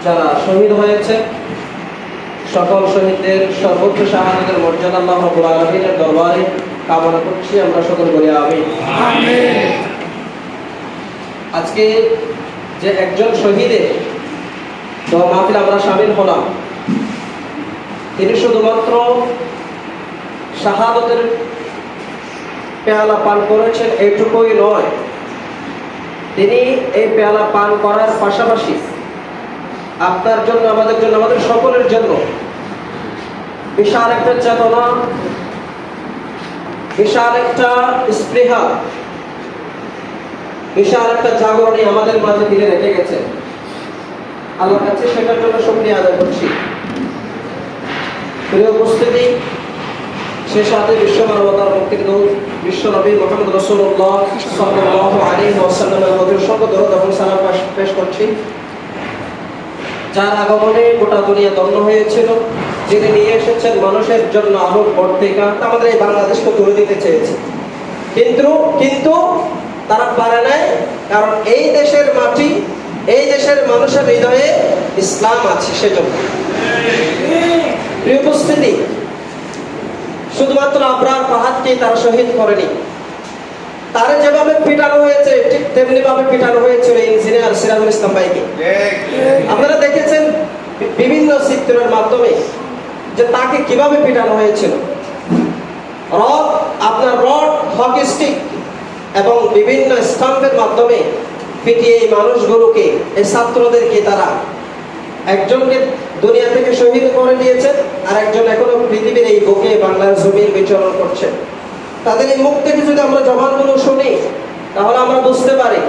যারা শহীদ হয়েছে সকল শহীদদের সর্বোচ্চ শাহাদাতের মর্যাদা আল্লাহ রাব্বুল আলামিনের দরবারে কামনা করছি। আমরা সকল বলি আমিন। আজকে যে একজন শহীদের দোয়া মাহফিল আমরা শামিল হলাম, তিনি শুধুমাত্র শাহাদাতের পেয়ালা পান করেছেন এইটুকুই নয়, তিনি এই পেয়ালা পান করার পাশাপাশি আপনার জন্য, আমাদের জন্য, আমাদের সকলের জন্য বিশাল একটা চেতনা, বিশাল একটা স্পৃহা, বিশাল একটা জাগরণী আমাদের মাঝে তিনি রেখে গেছেন। আল্লাহর কাছে সেটার জন্য শুকরিয়া আদায় করছি। প্রিয় উপস্থিতি, সে সাথে বিশ্ব মানবতার মুক্তির দূত বিশ্ব নবী মুহাম্মদ রাসূলুল্লাহ সাল্লাল্লাহু আলাইহি ওয়াসাল্লামের মধুর সঙ্গে দরুদ এবং সালাম পেশ করছি, যার আগমনে গোটা দুনিয়া ধন্য হয়েছিল, যিনি নিয়ে এসেছেন মানুষের জন্য আলোর পত্রিকা। আমাদের এই বাংলাদেশকে তুলে দিতে চেয়েছে, কিন্তু তারা পারে নাই, কারণ এই দেশের মাটি, এই দেশের মানুষের হৃদয়ে ইসলাম আছে। সেজন্য প্রিয় উপস্থিতি, শুধুমাত্র আবরার ফাহাদকেই তারা শহীদ করেনি, তারে যেভাবে পিটানো হয়েছে ঠিক তেমনি ভাবে পিটানো হয়েছিল ইঞ্জিনিয়ার সিরাজুল ইসলাম ভাইকে। আপনারা দেখেছেন বিভিন্ন চিত্রের মাধ্যমে যে তাকে কিভাবে পিটানো হয়েছিল। রড, হকি স্টিক এবং বিভিন্ন স্তম্ভের মাধ্যমে পিটিয়ে এই মানুষগুলোকে, এই ছাত্রদেরকে তারা একজনকে দুনিয়া থেকে শহীদ করে দিয়েছে, আর একজন এখনো পৃথিবীর এই বুকে বাংলার জমির বিচরণ করছে। তাদের এই মুখ থেকে যদি আমরা জবানগুলো শুনি, তাহলে আমরা বুঝতে পারি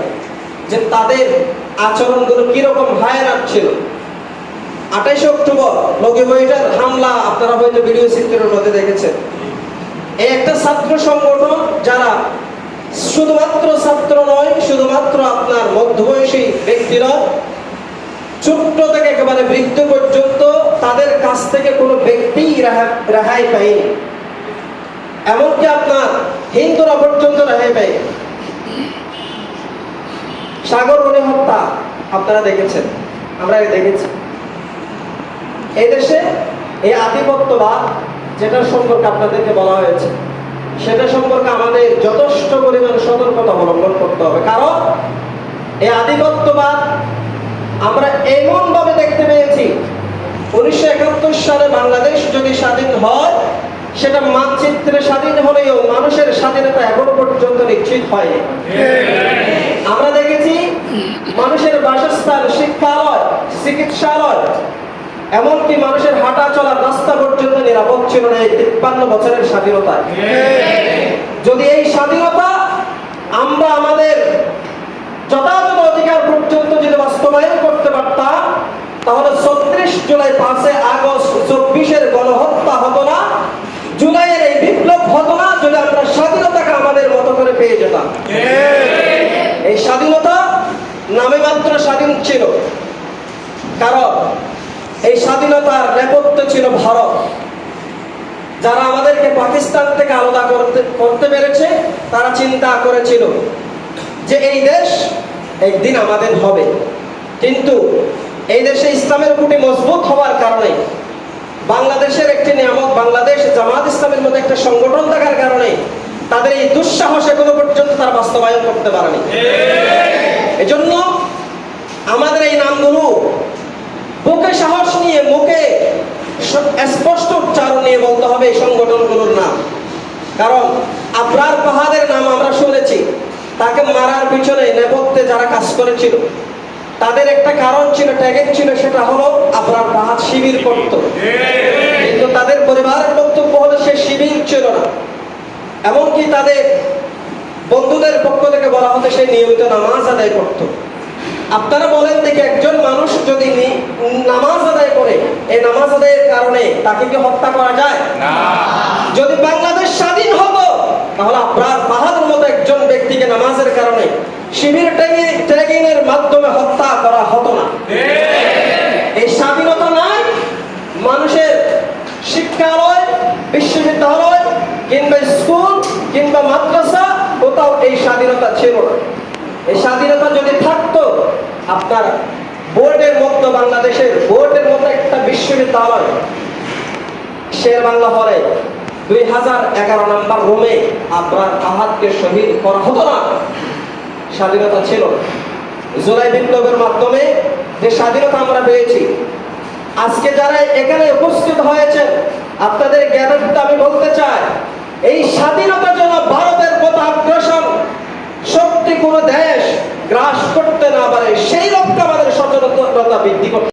যে তাদের আচরণগুলো কিরকম ভয়ানক ছিল। 28 অক্টোবর লগিবইটার হামলা আপনারা হয়তো ভিডিও চিত্রের মধ্যে দেখেছেন। এই একটা ছাত্র সংগঠন, যারা শুধুমাত্র ছাত্র নয়, শুধুমাত্র আপনার মধ্যবয়সী ব্যক্তিরা, ছোট্ট থেকে একেবারে বৃদ্ধ পর্যন্ত তাদের কাছ থেকে কোনো ব্যক্তি রেহাই পায়নি। এমনকি আপনার হিন্দুরা পর্যন্ত রেহাই পায়। সাগররণী হত্যা আপনারা দেখেছেন, আমরা দেখেছি। এই দেশে এই আধিপত্যবাদ যেটা সম্পর্কে আপনাদেরকে বলা হয়েছে, সেটা সম্পর্কে আমাদের যথেষ্ট পরিমাণ সতর্কতা অবলম্বন করতে হবে। কারণ এই আধিপত্যবাদ আমরা এমন ভাবে দেখতে পেয়েছি, 1971 সালে বাংলাদেশ যদি স্বাধীন হয়, সেটা মানচিত্রে স্বাধীন হলেও মানুষের স্বাধীনতা এখনো পর্যন্ত নিশ্চিত হয়নি। আমরা দেখেছি মানুষের বাসস্থান, শিক্ষালয়, চিকিৎসালয়, এমনকি মানুষের হাঁটা চলার রাস্তা পর্যন্ত নিরাপদ ছিল না এই 53 বছরের স্বাধীনতায়। যদি এই স্বাধীনতা আমরা আমাদের যথাযথ অধিকার পর্যন্ত যদি বাস্তবায়ন করতে পারতাম, তাহলে 36 জুলাই, 5 আগস্ট, 24-এর গণহত্যা হতো না, জুলাইয়ের এই বিপ্লব হতো না, যদি আমরা স্বাধীনতাকে আমাদের মতো করে পেয়ে যেতাম। এই স্বাধীনতা নামে মাত্র স্বাধীন ছিল, কারণ এই স্বাধীনতার নেপথ্যে ছিল ভারত, যারা আমাদেরকে পাকিস্তান থেকে আলাদা করতে পেরেছে। তারা চিন্তা করেছিল যে এই দেশ একদিন আমাদের হবে, কিন্তু এই দেশে ইসলামের খুঁটি মজবুত হওয়ার কারণে, বাংলাদেশের একটি নিয়ামত বাংলাদেশ জামাত ইসলামের মতো একটা সংগঠন থাকার কারণে তাদের এই দুঃসাহস এখনো পর্যন্ত তারা বাস্তবায়ন করতে পারেনি। এজন্য আমাদের এই নামগুলো বুকে সাহস নিয়ে, মুখে স্পষ্ট উচ্চারণ নিয়ে বলতে হবে এই সংগঠনগুলোর নাম। কারণ আবরার ফাহাদের নাম আমরা শুনেছি, তাকে মারার পিছনে নেপথ্যে যারা কাজ করেছিল তাদের একটা কারণ ছিল, ট্যাগেট ছিল, সেটা হলো আবরার ফাহাদ শিবির করত। কিন্তু তাদের পরিবারের বক্তব্য হলো সে শিবির ছিল না, এমনকি তাদের বন্ধুদের পক্ষ থেকে বলা হতো সে নিয়মিত নামাজ আদায় করত। আপনারা বলেন দেখি, একজন মানুষ যদি নামাজ আদায় করে, এই নামাজ আদায়ের কারণে তাকে কি হত্যা করা যায়? না। যদি বাংলাদেশ স্বাধীন হতো, তাহলে আবরার ফাহাদের মতো একজন ব্যক্তিকে নামাজের কারণে শিবির ট্যাগিংয়ের মাধ্যমে হত্যা করা হতো না। এই স্বাধীনতা নাই, মানুষের শিক্ষালয়, বিশ্ববিদ্যালয় কিংবা স্কুল কিংবা মাদ্রাসা, কোথাও এই স্বাধীনতা ছিল না। এই স্বাধীনতা যদি থাকতো, আপনার বোর্ডের মতো, বাংলাদেশের বোর্ডের মতো একটা বিশ্ববিদ্যালয় শের বাংলা হলে 2011 নম্বর রোমে আবরার ফাহাদকে শহীদ করা হতো না, স্বাধীনতা ছিল। জুলাই বিপ্লবের মাধ্যমে যে স্বাধীনতা আমরা পেয়েছি, আজকে যারা এখানে উপস্থিত হয়েছেন আপনাদের জ্ঞানার্থে আমি বলতে চাই, এই স্বাধীনতার জন্য ভারতের মতো আগ্রাসন শক্তি কোনো দেশ গ্রাস করতে না পারে, সেই লক্ষ্যে আমাদের সচেতনতা বৃদ্ধি করতে